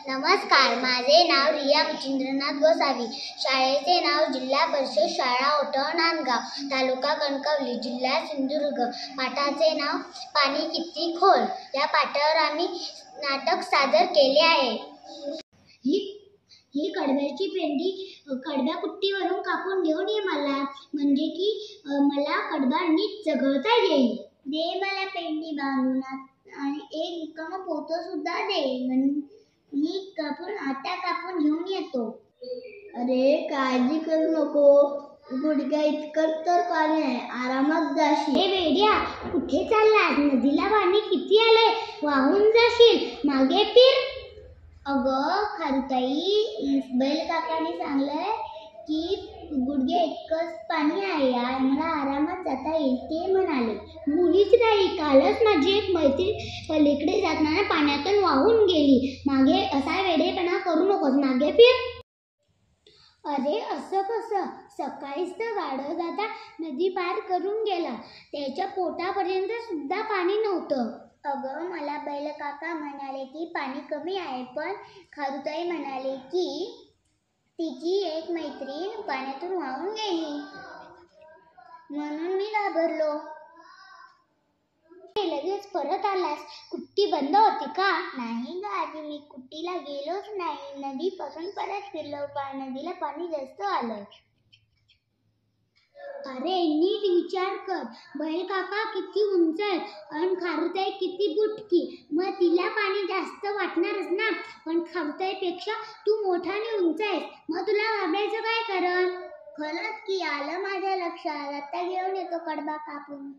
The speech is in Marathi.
नमस्कार, माझे नाव रिया मच्छिंद्रनाथ गोसावी. शाळेचे नाव जिल्हा परिषद शाळा ओटव नांदगाव, तालुका कणकवली, जिल्हा सिंधुदुर्ग. पाठाचे नाव पाणी किती खोल. या पाठावर आम्ही नाटक सादर केले आहे. ही कडब्याची पेंडी कडब्या कुट्टीवरून कापून घेऊन ये मला, म्हणजे की मला कडबा नीट जगवता येईल. दे मला पेंडी बांधून आणि एक रिकामा पोतं सुद्धा दे, मी कापून घेऊन येतो. अरे काळजी करू नको, गुडघ्या इतकं तर पाणी आहे, आरामात जाशील. हे वेड्या, कुठे चाललास? नदीला पाणी किती आलंय, वाहून जाशील. मागे फिर. अगं खारुताई, बैल काकाने सांगलंय की गुडघे इतकंच पाणी आहे यार, मला आरामात जाता येईल ते म्हणाले. मुलीच नाही, कालच माझी एक मैत्रीण पलीकडे जाताना पाण्यातून वाहून गेली. मागे असा वेडेपणा करू नकोस, मागे फिर. अरे असं कसं? सकाळीच तर गाढव दादा नदी पार करून गेला, त्याच्या पोटापर्यंत सुद्धा पाणी नव्हतं. अगं मला बैल काका म्हणाले की पाणी कमी आहे, पण खारुताई म्हणाले की तिची एक मैत्रीण पाण्यातून वाहून गेली, म्हणून मी घाबरलो. लगेच परत आलास? कुट्टी बंद होती का? नाही ग आजी, मी कुट्टीला गेलोच नाही, नदीपासून परत फिरलो, पण नदीला पाणी जास्त आलं. अरे नीट विचार कर, बैल काका किती उंच आहे आणि खारुताई किती बुटकी, मग तिला पाणी जास्त वाटणारच ना. पण खारुताईपेक्षा तू मोठाने उंच आहेस, मग तुला घाबरायचं काय कारण? खरंच की, आलं माझ्या लक्षात. आता घेऊन येतो कडबा कापून.